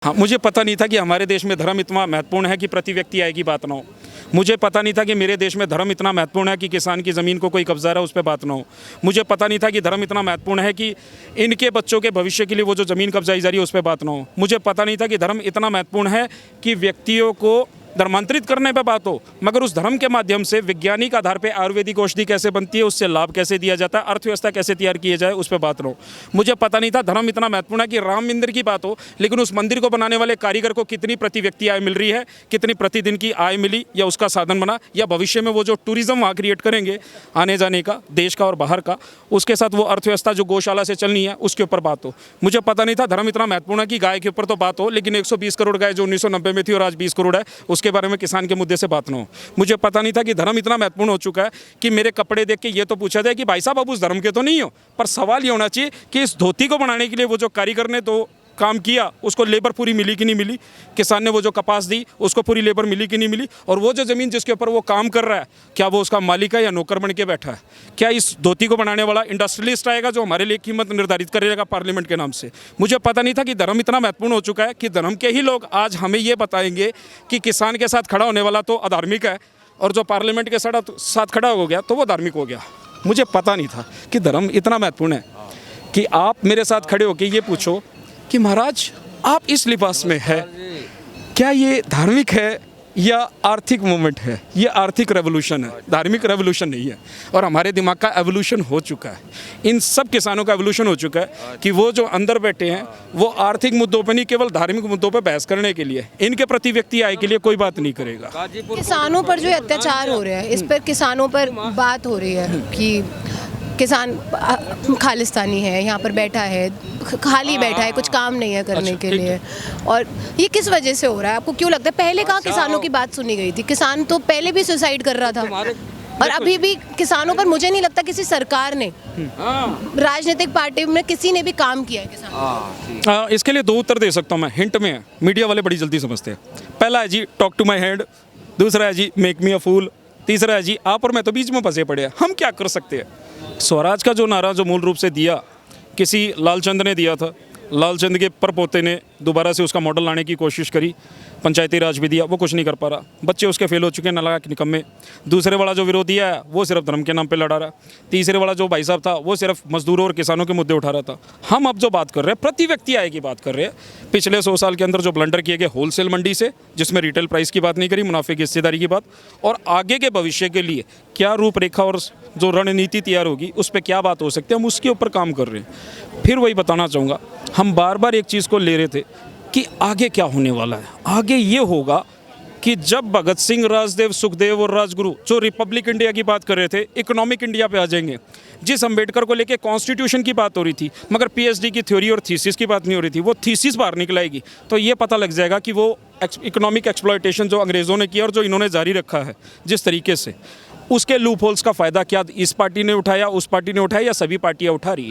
हाँ, मुझे पता नहीं था कि हमारे देश में धर्म इतना महत्वपूर्ण है कि प्रति व्यक्ति आय की बात ना हो। मुझे पता नहीं था कि मेरे देश में धर्म इतना महत्वपूर्ण है कि किसान की ज़मीन को कोई कब्जा रहा है उस पर बात ना हो। मुझे पता नहीं था कि धर्म इतना महत्वपूर्ण है कि इनके बच्चों के भविष्य के लिए वो जो ज़मीन कब्जाई जा रही है उस पर बात ना हो। मुझे पता नहीं था कि धर्म इतना महत्वपूर्ण है कि व्यक्तियों को धर्मांतरित करने पे बात हो, मगर उस धर्म के माध्यम से वैज्ञानिक आधार पे आयुर्वेदिक औषधि कैसे बनती है, उससे लाभ कैसे दिया जाता है, अर्थव्यवस्था कैसे तैयार किए जाए, उस पर बात ना हो। मुझे पता नहीं था धर्म इतना महत्वपूर्ण है कि राम मंदिर की बात हो, लेकिन उस मंदिर को बनाने वाले कारीगर को कितनी प्रति व्यक्ति आय मिल रही है, कितनी प्रतिदिन की आय मिली या उसका साधन बना, या भविष्य में वो जो टूरिज्म वहाँ क्रिएट करेंगे आने जाने का, देश का और बाहर का, उसके साथ वो अर्थव्यवस्था जो गौशाला से चलनी है उसके ऊपर बात हो। मुझे पता नहीं था धर्म इतना महत्वपूर्ण है कि गाय के ऊपर तो बात हो, लेकिन 120 करोड़ गाय जो 1990 में थी और आज 20 करोड़ है, उसके बारे में किसान के मुद्दे से बात ना हो। मुझे पता नहीं था कि धर्म इतना महत्वपूर्ण हो चुका है कि मेरे कपड़े देख के ये तो पूछा जाए कि भाई साहब आप उस धर्म के तो नहीं हो, पर सवाल ये होना चाहिए कि इस धोती को बनाने के लिए वो जो कारीगर ने तो काम किया उसको लेबर पूरी मिली कि नहीं मिली, किसान ने वो जो कपास दी उसको पूरी लेबर मिली कि नहीं मिली, और वो जो ज़मीन जिसके ऊपर वो काम कर रहा है क्या वो उसका मालिक है या नौकर बन के बैठा है। क्या इस धोती को बनाने वाला इंडस्ट्रियलिस्ट आएगा जो हमारे लिए कीमत निर्धारित करेगा पार्लियामेंट के नाम से। मुझे पता नहीं था कि धर्म इतना महत्वपूर्ण हो चुका है कि धर्म के ही लोग आज हमें ये बताएंगे कि किसान के साथ खड़ा होने वाला तो अधार्मिक है और जो पार्लियामेंट के साथ खड़ा हो गया तो वो धार्मिक हो गया। मुझे पता नहीं था कि धर्म इतना महत्वपूर्ण है कि आप मेरे साथ खड़े होकर ये पूछो कि महाराज आप इस लिबास में है, क्या ये धार्मिक है या आर्थिक मूवमेंट है? ये आर्थिक रेवोल्यूशन है, धार्मिक रेवोल्यूशन नहीं है। और हमारे दिमाग का एवोल्यूशन हो चुका है, इन सब किसानों का एवोल्यूशन हो चुका है कि वो जो अंदर बैठे हैं वो आर्थिक मुद्दों पर नहीं केवल धार्मिक मुद्दों पर बहस करने के लिए, इनके प्रति व्यक्ति आय के लिए कोई बात नहीं करेगा। किसानों पर जो अत्याचार हो रहे हैं, इस पर किसानों पर बात हो रही है कि किसान खालिस्तानी है, यहाँ पर बैठा है, खाली बैठा है, कुछ काम नहीं है करने के लिए। और ये किस वजह से हो रहा है, आपको क्यों लगता है? पहले कहाँ किसानों की बात सुनी गई थी? किसान तो पहले भी सुसाइड कर रहा था, और अभी भी किसानों पर मुझे नहीं लगता किसी सरकार ने, राजनीतिक पार्टी में किसी ने भी काम किया है किसानों। इसके लिए दो उत्तर दे सकता हूँ मैं, हिंट में है, मीडिया वाले बड़ी जल्दी समझते हैं। पहला है जी टॉक टू माई हेड, दूसरा है जी मेक मी अ फूल, तीसरा है जी आप और मैं तो बीच में फंसे पड़े हैं, हम क्या कर सकते हैं। स्वराज का जो नारा जो मूल रूप से दिया किसी लालचंद ने दिया था, लालचंद के परपोते ने दोबारा से उसका मॉडल लाने की कोशिश करी, पंचायती राज भी दिया, वो कुछ नहीं कर पा रहा, बच्चे उसके फेल हो चुके हैं, नालायक निकम्मे। दूसरे वाला जो विरोधी है वो सिर्फ धर्म के नाम पे लड़ा रहा, तीसरे वाला जो भाई साहब था वो सिर्फ मजदूरों और किसानों के मुद्दे उठा रहा था। हम अब जो बात कर रहे हैं प्रति व्यक्ति आय की बात कर रहे हैं। पिछले 100 साल के अंदर जो ब्लंडर किए गए होलसेल मंडी से, जिसमें रिटेल प्राइस की बात नहीं करी, मुनाफे की हिस्सेदारी की बात, और आगे के भविष्य के लिए क्या रूपरेखा और जो रणनीति तैयार होगी उस पर क्या बात हो सकती है, हम उसके ऊपर काम कर रहे हैं। फिर वही बताना चाहूँगा, हम बार बार एक चीज़ को ले रहे थे कि आगे क्या होने वाला है। आगे ये होगा कि जब भगत सिंह, राजदेव, सुखदेव और राजगुरु जो रिपब्लिक इंडिया की बात कर रहे थे, इकोनॉमिक इंडिया पे आ जाएंगे। जिस अंबेडकर को लेके कॉन्स्टिट्यूशन की बात हो रही थी मगर पीएचडी की थ्योरी और थीसिस की बात नहीं हो रही थी, वो थीसिस बाहर निकलाएगी तो ये पता लग जाएगा कि वो इकोनॉमिक एक्सप्लॉयटेशन जो अंग्रेज़ों ने किया और जो इन्होंने जारी रखा है जिस तरीके से, उसके लूप होल्स का फ़ायदा क्या इस पार्टी ने उठाया, उस पार्टी ने उठाया, या सभी पार्टियाँ उठा रही है।